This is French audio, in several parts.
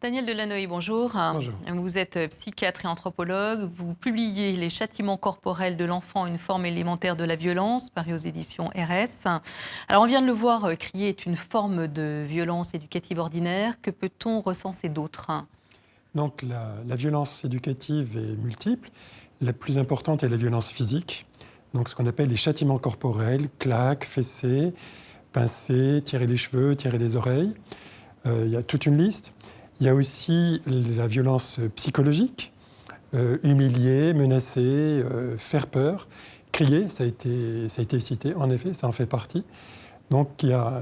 Daniel Delanoë, bonjour. Bonjour. Vous êtes psychiatre et anthropologue. Vous publiez Les châtiments corporels de l'enfant, une forme élémentaire de la violence, paru aux éditions RS. Alors, on vient de le voir, crier est une forme de violence éducative ordinaire. Que peut-on recenser d'autre? Donc la violence éducative est multiple. La plus importante est la violence physique. Donc ce qu'on appelle les châtiments corporels, claques, fessées, pincer, tirer les cheveux, tirer les oreilles. Il y a toute une liste. Il y a aussi la violence psychologique, humilier, menacer, faire peur, crier, ça a été cité, en effet, ça en fait partie. Donc il y a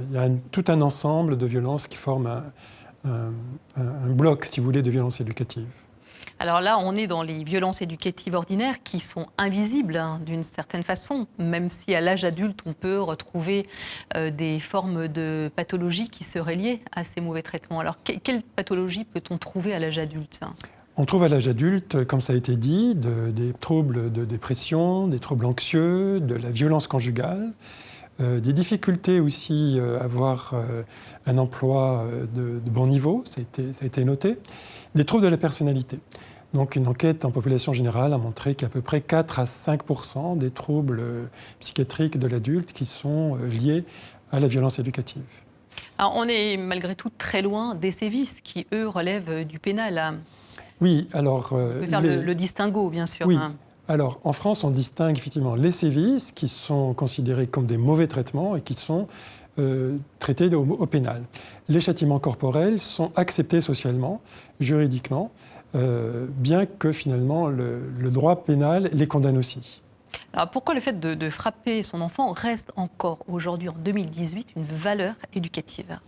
tout un ensemble de violences qui forment un bloc, si vous voulez, de violences éducatives. Alors là, on est dans les violences éducatives ordinaires qui sont invisibles d'une certaine façon, même si à l'âge adulte, on peut retrouver des formes de pathologies qui seraient liées à ces mauvais traitements. Alors, quelle pathologie peut-on trouver à l'âge adulte? On trouve à l'âge adulte, comme ça a été dit, des troubles de dépression, des troubles anxieux, de la violence conjugale, des difficultés aussi à avoir un emploi de bon niveau, ça a été noté, des troubles de la personnalité. Donc une enquête en population générale a montré qu'à peu près 4 à 5% des troubles psychiatriques de l'adulte qui sont liés à la violence éducative. Alors, on est malgré tout très loin des sévices qui, eux, relèvent du pénal. Oui, alors... On peut faire le distinguo, bien sûr. Oui. Alors, en France, on distingue effectivement les sévices qui sont considérés comme des mauvais traitements et qui sont traités au pénal. Les châtiments corporels sont acceptés socialement, juridiquement, bien que finalement le droit pénal les condamne aussi. Alors pourquoi le fait de frapper son enfant reste encore aujourd'hui, en 2018, une valeur éducative?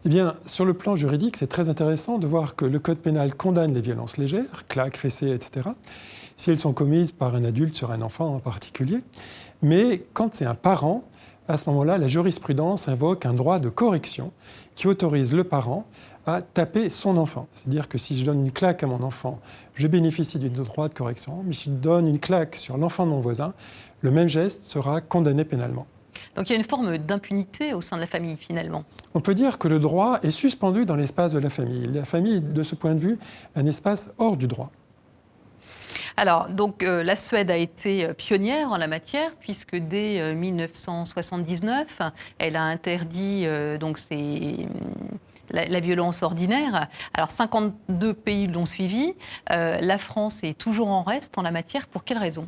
Eh bien, sur le plan juridique, c'est très intéressant de voir que le Code pénal condamne les violences légères, claques, fessées, etc., si elles sont commises par un adulte sur un enfant en particulier. Mais quand c'est un parent, à ce moment-là, la jurisprudence invoque un droit de correction qui autorise le parent à taper son enfant. C'est-à-dire que si je donne une claque à mon enfant, je bénéficie du droit de correction, mais si je donne une claque sur l'enfant de mon voisin, le même geste sera condamné pénalement. Donc il y a une forme d'impunité au sein de la famille, finalement. On peut dire que le droit est suspendu dans l'espace de la famille. La famille est, de ce point de vue, un espace hors du droit. Alors, donc, la Suède a été pionnière en la matière, puisque dès 1979, elle a interdit la violence ordinaire. Alors, 52 pays l'ont suivi. La France est toujours en reste en la matière. Pour quelles raisons?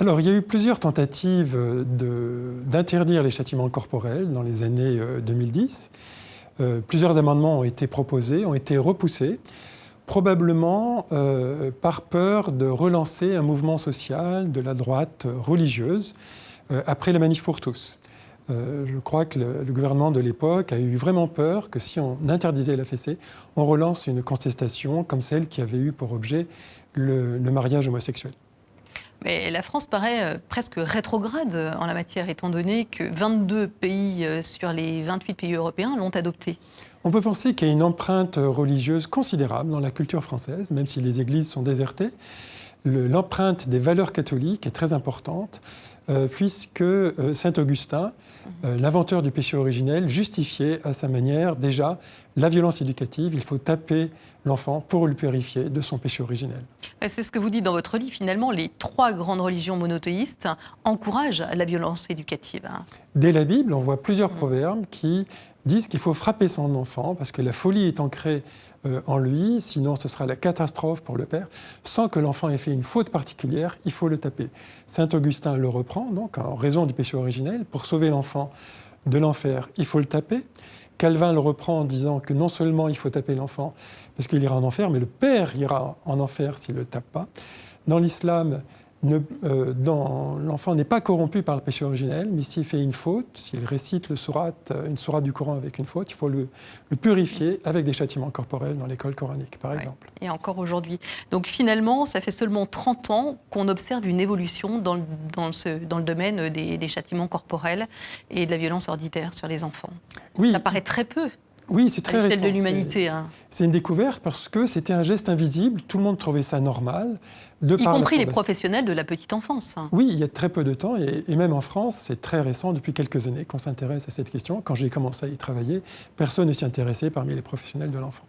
Alors, il y a eu plusieurs tentatives d'interdire les châtiments corporels dans les années 2010. Plusieurs amendements ont été proposés, ont été repoussés, probablement par peur de relancer un mouvement social de la droite religieuse après la Manif pour tous. Je crois que le gouvernement de l'époque a eu vraiment peur que si on interdisait la fessée, on relance une contestation comme celle qui avait eu pour objet le mariage homosexuel. Mais la France paraît presque rétrograde en la matière, étant donné que 22 pays sur les 28 pays européens l'ont adopté. On peut penser qu'il y a une empreinte religieuse considérable dans la culture française, même si les églises sont désertées. L'empreinte des valeurs catholiques est très importante, puisque saint Augustin, l'inventeur du péché originel, justifiait à sa manière déjà la violence éducative. Il faut taper l'enfant pour le purifier de son péché originel. C'est ce que vous dites dans votre livre. Finalement, les 3 grandes religions monothéistes encouragent la violence éducative. Dès la Bible, on voit plusieurs proverbes qui disent qu'il faut frapper son enfant parce que la folie est ancrée en lui, sinon ce sera la catastrophe pour le père. Sans que l'enfant ait fait une faute particulière, il faut le taper. Saint Augustin le reprend, donc en raison du péché originel. Pour sauver l'enfant de l'enfer, il faut le taper. Calvin le reprend en disant que non seulement il faut taper l'enfant parce qu'il ira en enfer, mais le père ira en enfer s'il ne le tape pas. Dans l'islam, l'enfant n'est pas corrompu par le péché originel, mais s'il fait une faute, s'il récite une sourate du Coran avec une faute, il faut le purifier avec des châtiments corporels dans l'école coranique, par exemple. Et encore aujourd'hui. Donc finalement, ça fait seulement 30 ans qu'on observe une évolution dans le domaine des châtiments corporels et de la violence ordinaire sur les enfants. Oui. Ça paraît très peu. Oui, c'est très récent. De l'humanité. C'est une découverte parce que c'était un geste invisible. Tout le monde trouvait ça normal. Y compris les professionnels de la petite enfance. Oui, il y a très peu de temps. Et même en France, c'est très récent, depuis quelques années, qu'on s'intéresse à cette question. Quand j'ai commencé à y travailler, personne ne s'y intéressait parmi les professionnels de l'enfant.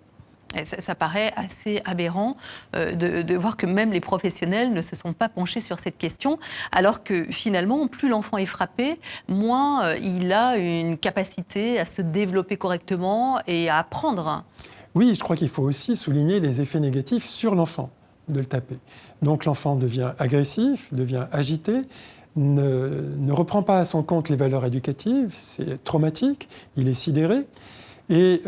Et ça paraît assez aberrant de voir que même les professionnels ne se sont pas penchés sur cette question, alors que finalement, plus l'enfant est frappé, moins il a une capacité à se développer correctement et à apprendre. Oui, je crois qu'il faut aussi souligner les effets négatifs sur l'enfant de le taper. Donc l'enfant devient agressif, devient agité, ne reprend pas à son compte les valeurs éducatives, c'est traumatique, il est sidéré. Et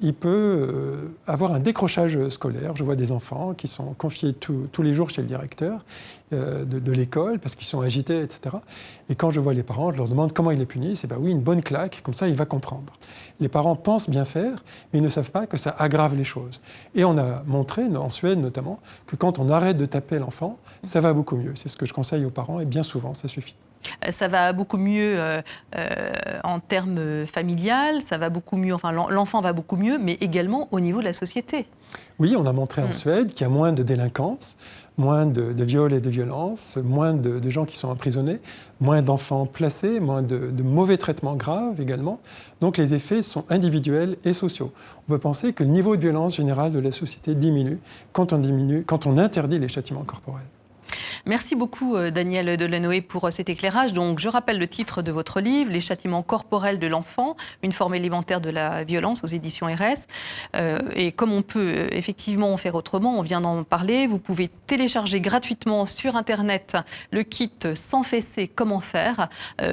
il peut avoir un décrochage scolaire. Je vois des enfants qui sont confiés tous les jours chez le directeur de l'école parce qu'ils sont agités, etc. Et quand je vois les parents, je leur demande comment il est puni. C'est oui, une bonne claque, comme ça il va comprendre. Les parents pensent bien faire, mais ils ne savent pas que ça aggrave les choses. Et on a montré, en Suède notamment, que quand on arrête de taper l'enfant, ça va beaucoup mieux. C'est ce que je conseille aux parents et bien souvent, ça suffit. Ça va beaucoup mieux en termes familial, ça va beaucoup mieux, enfin l'enfant va beaucoup mieux, mais également au niveau de la société. Oui, on a montré en Suède qu'il y a moins de délinquance, moins de viols et de violences, moins de gens qui sont emprisonnés, moins d'enfants placés, moins de mauvais traitements graves également. Donc les effets sont individuels et sociaux. On peut penser que le niveau de violence générale de la société diminue quand on interdit les châtiments corporels. Merci beaucoup Daniel Delanoë pour cet éclairage. Donc, je rappelle le titre de votre livre, Les châtiments corporels de l'enfant, une forme élémentaire de la violence aux éditions RS. Et comme on peut effectivement en faire autrement, on vient d'en parler, vous pouvez télécharger gratuitement sur Internet le kit Sans fessée, comment faire.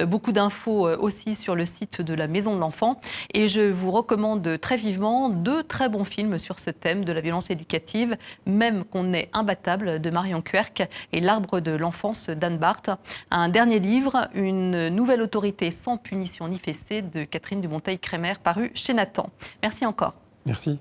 Beaucoup d'infos aussi sur le site de la Maison de l'Enfant. Et je vous recommande très vivement 2 très bons films sur ce thème de la violence éducative, Même qu'on est imbattable de Marion Querc et L'Arbre de l'enfance d'Anne Barth. Un dernier livre, Une nouvelle autorité sans punition ni fessée de Catherine Dumonteil-Crémer, paru chez Nathan. Merci encore. Merci.